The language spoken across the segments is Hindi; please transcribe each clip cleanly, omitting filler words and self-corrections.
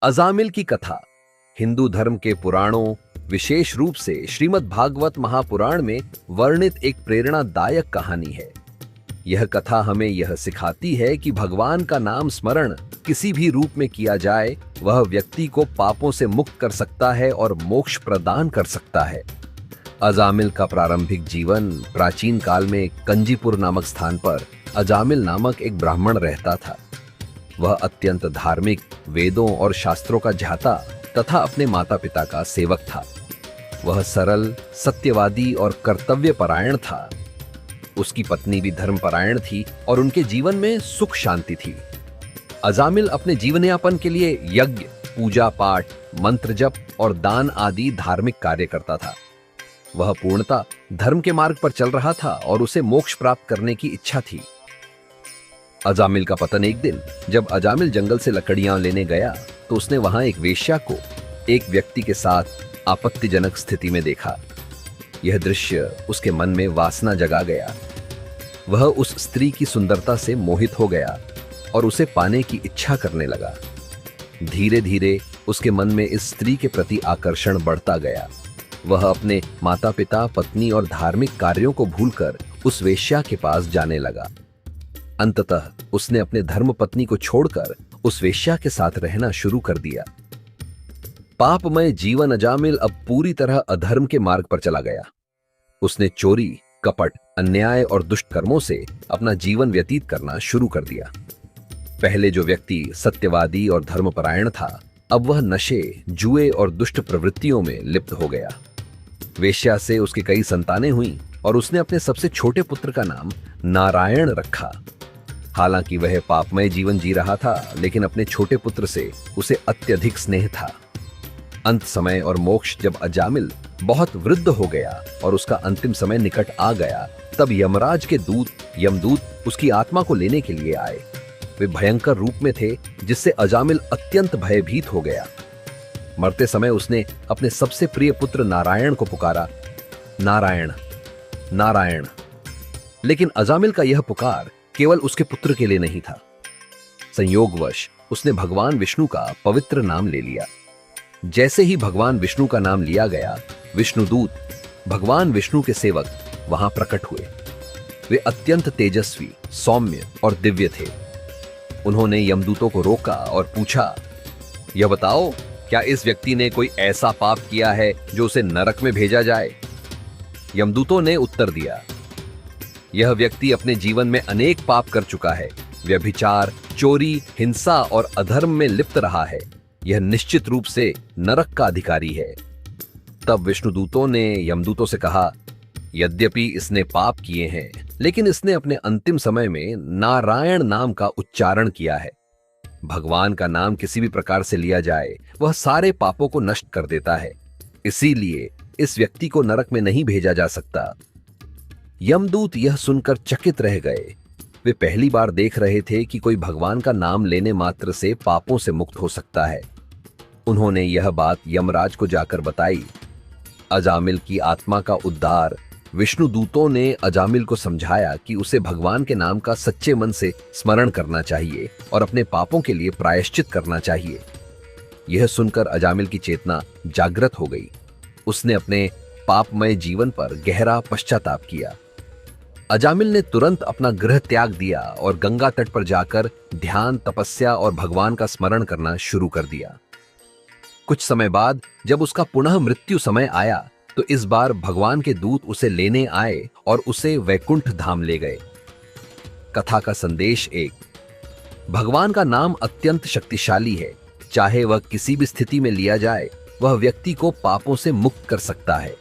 अजामिल की कथा हिंदू धर्म के पुराणों, विशेष रूप से श्रीमद् भागवत महापुराण में वर्णित एक प्रेरणादायक कहानी है। यह कथा हमें यह सिखाती है कि भगवान का नाम स्मरण किसी भी रूप में किया जाए, वह व्यक्ति को पापों से मुक्त कर सकता है और मोक्ष प्रदान कर सकता है। अजामिल का प्रारंभिक जीवन प्राचीन काल में कंजीपुर नामक स्थान पर अजामिल नामक एक ब्राह्मण रहता था। वह अत्यंत धार्मिक, वेदों और शास्त्रों का झाता तथा अपने माता पिता का सेवक था। वह सरल, सत्यवादी और कर्तव्यपरायण था। उसकी पत्नी भी धर्मपरायण थी और उनके जीवन में सुख शांति थी। अजामिल अपने जीवनयापन के लिए यज्ञ, पूजा पाठ, मंत्र जप और दान आदि धार्मिक कार्य करता था। वह पूर्णतः धर्म के मार्ग पर चल रहा था और उसे मोक्ष प्राप्त करने की इच्छा थी। अजामिल का पतन एक दिन जब अजामिल जंगल से लकड़ियां लेने गया तो उसने वहां एक वेश्या को एक व्यक्ति के साथ आपत्तिजनक स्थिति में देखा। यह दृश्य उसके मन में वासना जगा गया। वह उस स्त्री की सुंदरता से मोहित हो गया और उसे पाने की इच्छा करने लगा। धीरे धीरे उसके मन में इस स्त्री के प्रति आकर्षण बढ़ता गया। वह अपने माता पिता, पत्नी और धार्मिक कार्यों को भूलकर उस वेश्या के पास जाने लगा। अंततः उसने अपने धर्म पत्नी को छोड़कर उस वेश्या के साथ रहना शुरू कर दिया। पापमय जीवन अजामिल अब पूरी तरह अधर्म के मार्ग पर चला गया। उसने चोरी, कपट, अन्याय और दुष्ट कर्मों से अपना जीवन व्यतीत करना शुरू कर दिया। पहले जो व्यक्ति सत्यवादी और धर्मपरायण था, अब वह नशे, जुए और दुष्ट प्रवृत्तियों में लिप्त हो गया। वेश्या से उसकी कई संतानें हुईं और उसने अपने सबसे छोटे पुत्र का नाम नारायण रखा। हालांकि वह पापमय जीवन जी रहा था, लेकिन अपने छोटे पुत्र से उसे अत्यधिक स्नेह था। अंत समय और मोक्ष जब अजामिल बहुत वृद्ध हो गया और उसका अंतिम समय निकट आ गया, तब यमराज के यमदूत उसकी आत्मा को लेने के लिए आए। वे भयंकर रूप में थे, जिससे अजामिल अत्यंत भयभीत हो गया। मरते समय उसने अपने सबसे प्रिय पुत्र नारायण को पुकारा, नारायण, नारायण। लेकिन अजामिल का यह पुकार केवल उसके पुत्र के लिए नहीं था। संयोगवश उसने भगवान विष्णु का पवित्र नाम ले लिया। जैसे ही भगवान विष्णु का नाम लिया गया, विष्णुदूत, भगवान विष्णु के सेवक, वहां प्रकट हुए। वे अत्यंत तेजस्वी, सौम्य और दिव्य थे। उन्होंने यमदूतों को रोका और पूछा, यह बताओ, क्या इस व्यक्ति ने कोई ऐसा पाप किया है जो उसे नरक में भेजा जाए? यमदूतों ने उत्तर दिया, यह व्यक्ति अपने जीवन में अनेक पाप कर चुका है। व्यभिचार, चोरी, हिंसा और अधर्म में लिप्त रहा है। यह निश्चित रूप से नरक का अधिकारी है। तब विष्णुदूतों ने यमदूतों से कहा, यद्यपि इसने पाप किए हैं, लेकिन इसने अपने अंतिम समय में नारायण नाम का उच्चारण किया है। भगवान का नाम किसी भी प्रकार से लिया जाए, वह सारे पापों को नष्ट कर देता है। इसीलिए इस व्यक्ति को नरक में नहीं भेजा जा सकता। यमदूत यह सुनकर चकित रह गए। वे पहली बार देख रहे थे कि कोई भगवान का नाम लेने मात्र से पापों से मुक्त हो सकता है। उन्होंने यह बात यमराज को जाकर बताई। अजामिल की आत्मा का उद्धार। विष्णुदूतों ने अजामिल को समझाया कि उसे भगवान के नाम का सच्चे मन से स्मरण करना चाहिए और अपने पापों के लिए प्रायश्चित करना चाहिए। यह सुनकर अजामिल की चेतना जागृत हो गई। उसने अपने पापमय जीवन पर गहरा पश्चाताप किया। अजामिल ने तुरंत अपना गृह त्याग दिया और गंगा तट पर जाकर ध्यान, तपस्या और भगवान का स्मरण करना शुरू कर दिया। कुछ समय बाद जब उसका पुनः मृत्यु समय आया, तो इस बार भगवान के दूत उसे लेने आए और उसे वैकुंठ धाम ले गए। कथा का संदेश एक, भगवान का नाम अत्यंत शक्तिशाली है। चाहे वह किसी भी स्थिति में लिया जाए, वह व्यक्ति को पापों से मुक्त कर सकता है।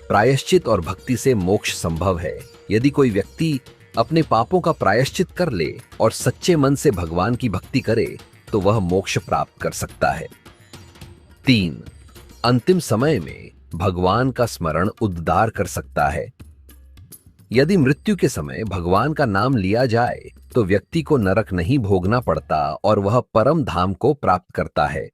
प्रायश्चित और भक्ति से मोक्ष संभव है। यदि कोई व्यक्ति अपने पापों का प्रायश्चित कर ले और सच्चे मन से भगवान की भक्ति करे, तो वह मोक्ष प्राप्त कर सकता है। 3. अंतिम समय में भगवान का स्मरण उद्धार कर सकता है। यदि मृत्यु के समय भगवान का नाम लिया जाए, तो व्यक्ति को नरक नहीं भोगना पड़ता और वह परम धाम को प्राप्त करता है।